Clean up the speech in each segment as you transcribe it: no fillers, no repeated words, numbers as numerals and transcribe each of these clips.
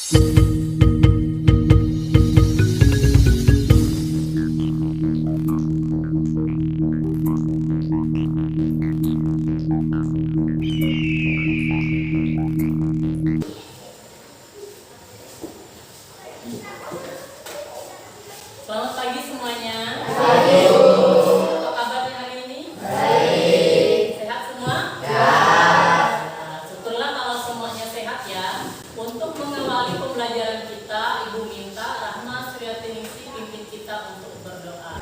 Selamat pagi semuanya. Pagi. Apa kabarnya hari ini? Baik. Sehat semua? Ya. Nah, syukurlah kalau semuanya sehat ya. Untuk mengawali pembelajaran kita, Ibu minta Rahma Suryaningsih pimpin kita untuk berdoa.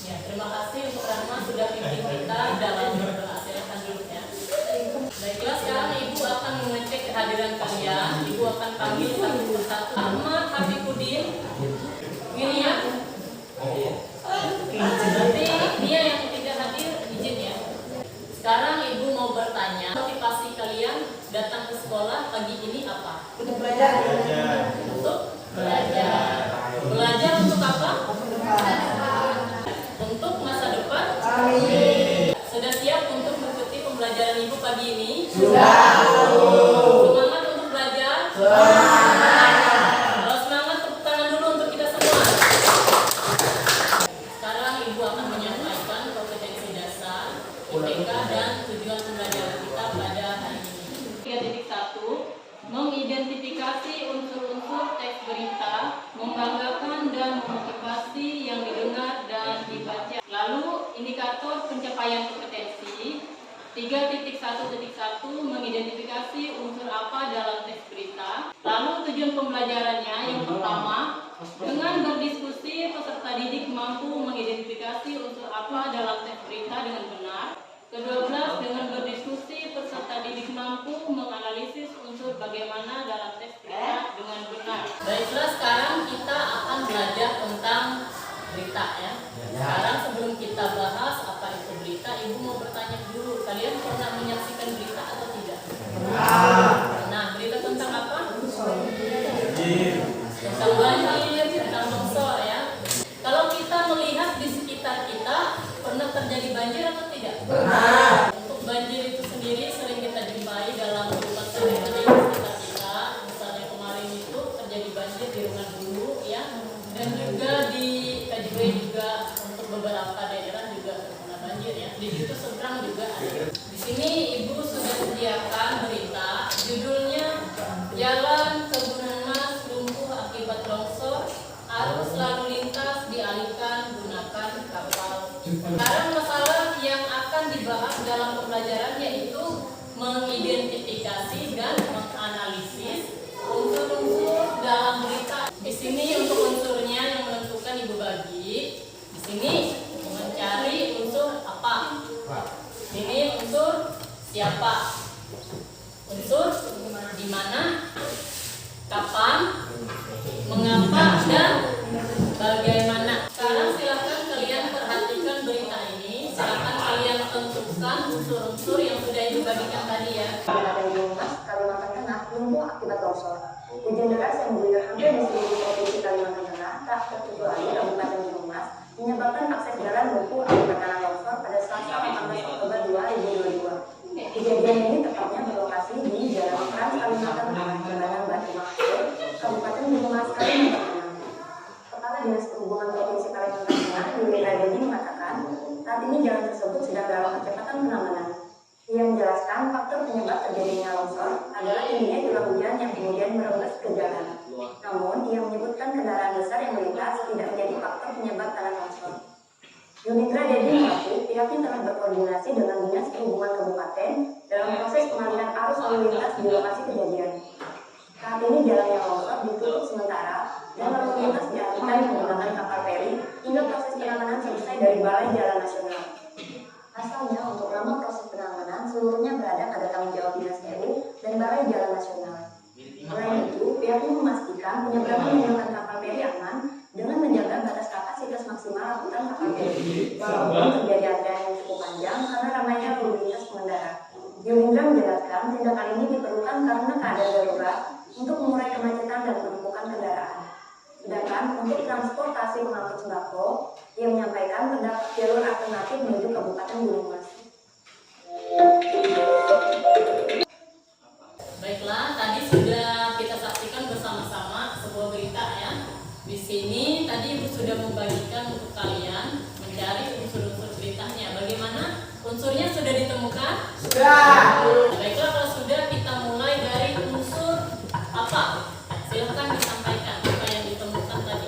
Ya, terima kasih untuk Rahma sudah pimpin kita dalam berdoa. Silakan dulu ya. Baiklah, sekarang Ibu akan mengecek kehadiran kalian. Ibu akan panggil satu persatu. Ahmad Habibudin, Wirian. Nanti dia yang tidak hadir izin ya. Sekarang Ibu mau bertanya, motivasi kalian datang ke sekolah pagi ini apa? Untuk belajar. Untuk belajar. Belajar untuk apa? Untuk masa depan. Amin. Sudah siap untuk mengikuti pembelajaran Ibu pagi ini? Sudah. Semangat untuk belajar. Kalau semangat, tepuk tangan dulu untuk kita semua. Sekarang Ibu akan menyampaikan kompetensi dasar, IPK, dan tujuan pembelajaran kita pada hari ini. 3.1 Mengidentifikasi unsur-unsur teks berita, membanggakan dan memotivasi yang didengar dan dibaca. Lalu indikator pencapaian kompetensi 3.1.1 mengidentifikasi unsur apa dalam teks berita. Lalu tujuan pembelajarannya yang pertama, dengan berdiskusi peserta didik mampu mengidentifikasi unsur apa dalam teks berita dengan benar. Ke-12, dengan berdiskusi peserta didik mampu menganalisis unsur bagaimana dalam teks berita dengan benar. Baiklah, sekarang kita akan belajar tentang berita ya. Sekarang sebelum kita bahas apa itu berita, Ibu mau bertanya dulu, kalian pernah menyaksikan berita atau tidak? Nah, berita tentang apa? Tentang banjir, tentang longsor ya. Kalau kita melihat di sekitar kita, pernah terjadi banjir atau tidak? Pernah. Untuk banjir itu sendiri sering kita jumpai dalam kehidupan sehari-hari di sekitar kita. Misalnya kemarin itu terjadi banjir di Rungan Hulu ya, dan juga di KJB juga untuk beberapa daerah juga terkena banjir ya. Di situ seberang juga ada. Di sini Ibu sudah sediakan berita, judulnya Jalan ke Gunung Mas lumpuh akibat longsor, arus lalu lintas dialihkan gunakan kapal. Sekarang masalah yang akan dibahas dalam pembelajaran yaitu mengidentifikasi dan menganalisis unsur-unsur dalam berita. Di sini untuk unsurnya yang menentukan Ibu bagi. Di sini mencari unsur apa? Ini unsur siapa? Unsur di mana? Kapan? Mengapa? Dan bagaimana? Sekarang silakan kalian perhatikan berita ini. Silakan kalian tentukan unsur-unsur yang sudah Ibu bagikan tadi ya. Kabupaten Gunung Mas, Kalimantan Tengah lumpuh akibat longsor. Hujan deras yang mengguyur hampir di seluruh provinsi Kalimantan Tengah, tak terkecuali Kabupaten Gunung Mas, menyebabkan akses jalan lumpuh akibat tanah longsor pada Selasa 18 Oktober 2022. Kejadian ini tepatnya berlokasi di Jalan Trans Kalimantan Tengah, Jembatan Batu Maksud, Kabupaten Gunung Mas, Kalimantan Tengah. Kepala Dinas Perhubungan Provinsi Kalimantan Tengah, Yuli Radeni mengatakan, saat ini jalan tersebut sedang dalam percepatan penanganan. Ia menjelaskan faktor penyebab terjadinya longsor adalah tingginya curah hujan yang kemudian merembes ke jalan. Namun, ia menyebutkan kendaraan besar yang melintas tidak menjadi faktor penyebab tanah longsor. Yunitra Dedi mengaku pihaknya telah berkoordinasi dengan Dinas Perhubungan Kabupaten dalam proses pengalihan arus lalu lintas di lokasi kejadian. Saat ini jalan yang longsor ditutup sementara dan lalu lintas dialihkan menggunakan kapal feri hingga proses penanganan selesai dari Balai Jalan Nasional. Asalnya untuk lama proses penanganan seluruhnya berada pada tanggung jawab Dinas PU dan Balai Jalan Nasional. Selain itu, pihaknya memastikan penyeberangan menggunakan kapal feri aman dengan menjaga batas kapasitas maksimal angkutan kapal feri. Walaupun terjadi antrian yang cukup panjang karena ramainya lalu lintas pengendara. Yulindra menjelaskan tindakan ini diperlukan karena keadaan darurat untuk mengurai kemacetan dan penumpukan kendaraan. Sedangkan untuk transportasi pengangkut sembako, ia menyampaikan terdapat jalur alternatif menuju Kabupaten Gunung Mas. Unsurnya sudah ditemukan? Sudah. Baiklah, kalau sudah kita mulai dari unsur apa? Silahkan disampaikan apa yang ditemukan tadi.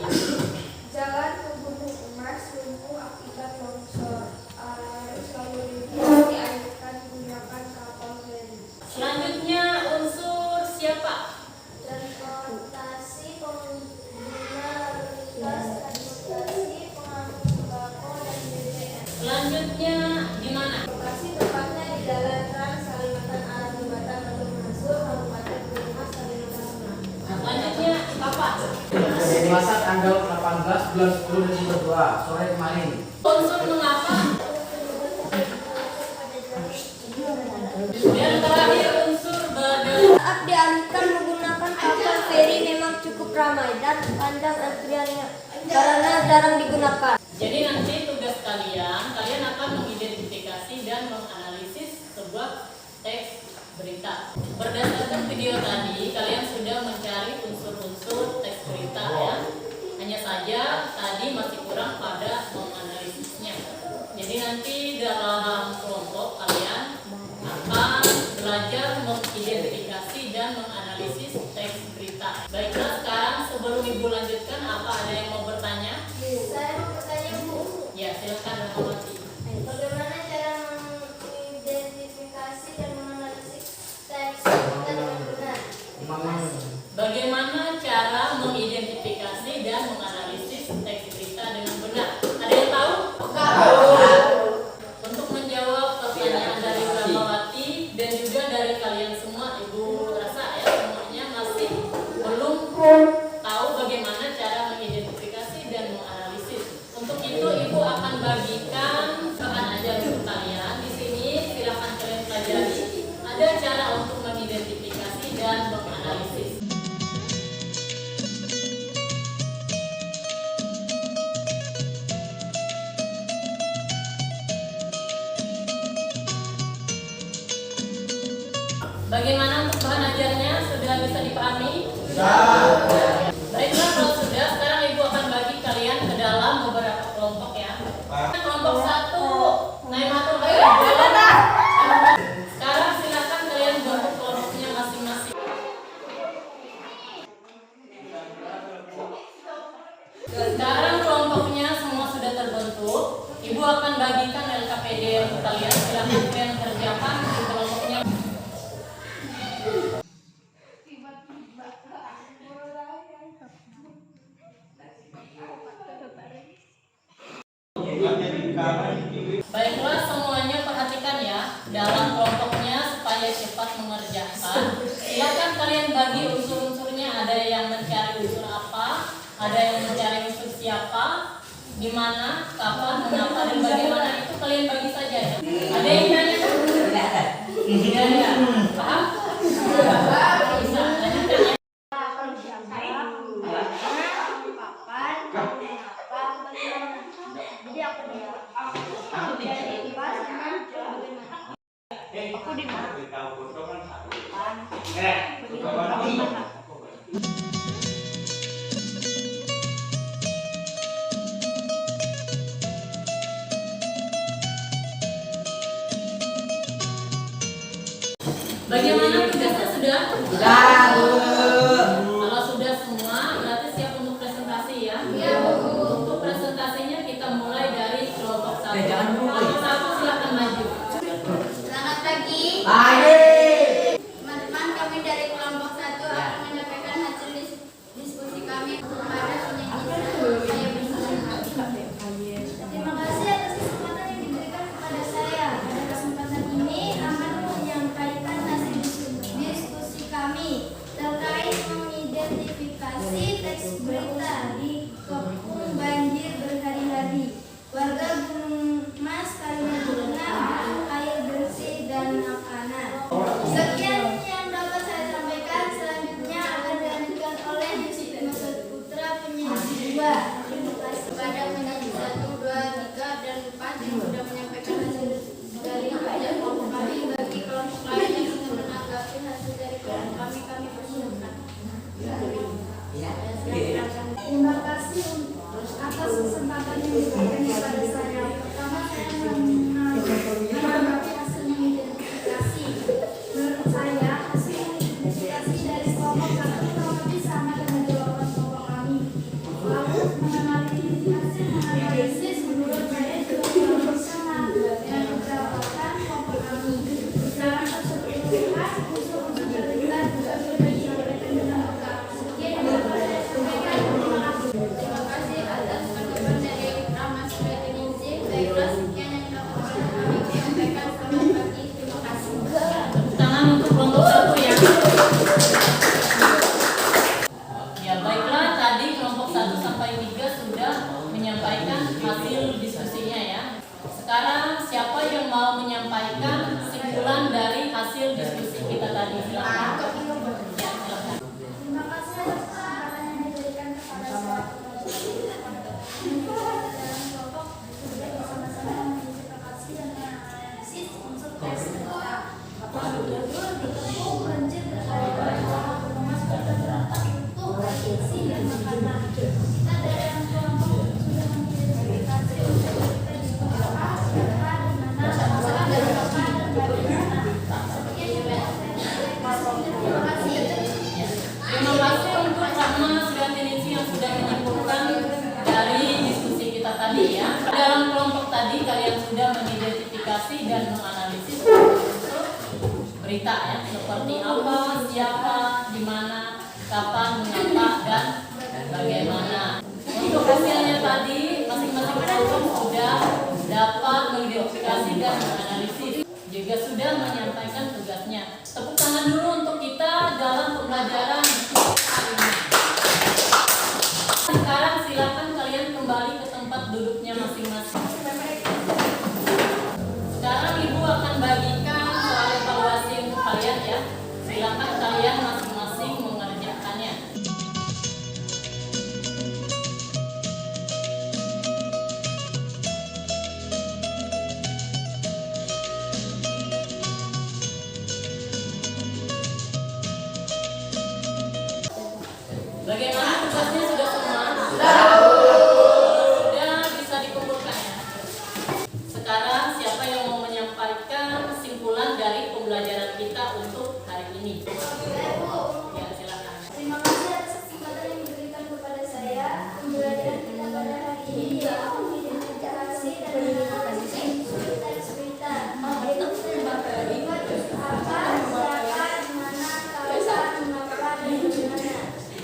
Jalan ke Gunung Emas lumpuh akibat longsor. Arus lalu lintas dialihkan menggunakan kapal feri. Selanjutnya unsur siapa? Transportasi pengguna lalu lintas, transportasi pengangkut sembako dan BBM. Selanjutnya di mana? Lokasi tepatnya di Jalan Trans Kalimantan Arah Jembatan Batu Masuk, Kabupaten Gunung Mas, Kalimantan Tengah. Selanjutnya kapan? Selasa tanggal 18 bulan 10 2022 sore kemarin. Unsur mengapa? Dan terakhir unsur badai. Saat dialihkan menggunakan kapal feri memang cukup ramai dan panjang antriannya karena jarang digunakan. Jadi nanti tugas kalian akan mengidentifikasi dan menganalisis sebuah teks berita. Berdasarkan video tadi, kalian sudah mencari unsur-unsur teks berita ya. Hanya saja tadi masih kurang pada menganalisisnya. Jadi nanti dalam kelompok kalian akan belajar mengidentifikasi dan menganalisis teks berita. Baiklah, sekarang sebelum Ibu lanjutkan, apa ada yang mau bertanya? Saya mau bertanya, Bu. Ya, silakan Rahmawati. Bagaimana cara mengidentifikasi dan menganalisis teks berita dengan benar? Bagaimana cara mengidentifikasi dan menganalisis teks berita dengan benar? Ada yang tahu? Untuk menjawab pertanyaan dari Rahmawati dan juga dari kalian semua, Ibu rasa ya semuanya masih belum tahu bagaimana cara mengidentifikasi dan menganalisis. Untuk itu Ibu akan bagikan bahan ajar untuk kalian di sini. Silakan kalian pelajari. Ada cara untuk mengidentifikasi dan menganalisis. Bagaimana untuk bahan ajarnya? Sudah bisa dipahami? Sudah. Baiklah, kalau sudah, sekarang Ibu akan bagi kalian ke dalam beberapa kelompok ya. Kelompok 1, Naimatul Khair. Sekarang silakan kalian bentuk kelompoknya masing-masing. Sekarang kelompoknya semua sudah terbentuk. Ibu akan bagikan LKPD untuk kalian. Silakan kalian kerjakan di kelompoknya. Baiklah, semuanya perhatikan ya dalam kelompoknya supaya cepat mengerjakan. Silakan kalian bagi unsur-unsurnya. Ada yang mencari unsur apa, ada yang mencari unsur siapa, di mana, kapan, mengapa, dan bagaimana, itu kalian bagi saja ya. Ada yang nanya? Tidak ada. Paham? Bisa. Lanjutkan ya. Bagaimana tugasnya sudah? Kalau sudah semua, berarti siap untuk presentasi ya? Iya, Bu. Untuk presentasinya kita mulai dari kelompok 1. Kelompok 1 silakan maju. Selamat pagi. Pagi. Teman-teman, kami dari kelompok 1 akan menyampaikan hasil diskusi kami kepada penyanyi saya bersama. Terima kasih atas kesempatan yang diberikan kepada saya. Pada kesempatan ini akan menyampaikan hasil diskusi kami terkait mengidentifikasi teks berita di Kepung Banjir Berhari-hari. Warga Gunung Mas, Kalimantan kesimpulan dari hasil diskusi kita tadi. Silakan. Ya, silakan. Terima kasih atas kesempatan yang diberikan kepada saya dalam kelompok juga bersama-sama mengidentifikasi dan menganalisis unsur teks berita. Bertemu banjir berkali-kali mengemas beberapa untuk isi dan makanan. Kita dari kelompok sudah mengidentifikasi unsur berita di beberapa siapa, di mana, masalah dan apa dan bagaimana. Sekian juga terima kasih. Terima kasih untuk Rahma Sriatinisi yang sudah menyimpulkan dari diskusi kita tadi ya. Dalam kelompok tadi kalian sudah mengidentifikasi dan menganalisis unsur berita ya, seperti apa, siapa, di mana, kapan, mengapa, dan bagaimana. Untuk hasilnya tadi masing-masing kelompok sudah dapat mengidentifikasi dan menganalisis, juga sudah menyampaikan tugasnya. Tepuk tangan dulu untuk kita dalam pembelajaran hari ini. Sekarang silakan kalian kembali ke tempat duduknya masing-masing. Sekarang Ibu akan bagikan soal evaluasi untuk kalian ya. Silakan kalian masing-masing mengerjakannya. Bagaimana tugasnya sudah semua? Sudah bisa dikumpulkan ya. Sekarang siapa yang mau menyampaikan kesimpulan dari pembelajaran kita untuk hari ini? Ya, silakan. Terima kasih atas kesempatan yang diberikan kepada saya. Pembelajaran kita pada hari ini ialah mengidentifikasi dan menganalisis unsur teks berita. Yaitu apa, siapa, di mana, kapan, mengapa, dan bagaimana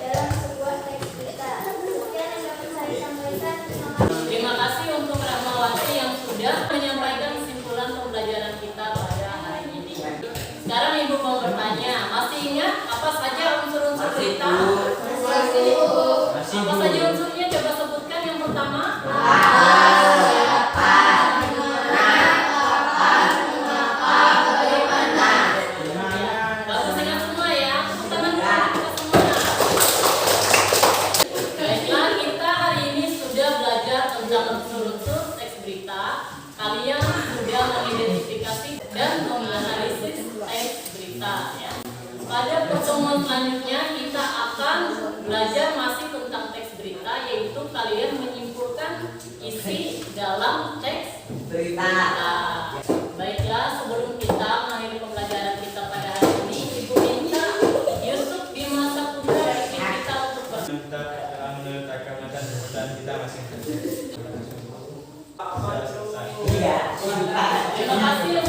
dalam sebuah teks berita. Sekian yang dapat saya sampaikan. Terima kasih. Terima kasih untuk Rahmawati yang sudah menyampaikan kesimpulan pembelajaran kita pada hari ini. Sekarang Ibu mau bertanya, masih ingat apa saja unsur-unsur berita? Apa saja unsurnya? Coba sebutkan yang pertama. Bagus ingat semua ya. Tepuk tangan dulu kita semua. Baiklah, kita hari ini sudah belajar tentang unsur-unsur teks berita. Kalian sudah mengidentifikasi dan menganalisis teks berita ya. Pada pertemuan selanjutnya kita akan belajar masih tentang teks berita, yaitu kalian menyimpulkan isi dalam teks berita. Baiklah, sebelum kita mengakhiri pembelajaran kita pada hari ini, Ibu minta Yusuf Bima Saputra pimpin kita untuk Kita telah meletakkan mata jabatan kita masing-masing. Sudah selesai. Terima kasih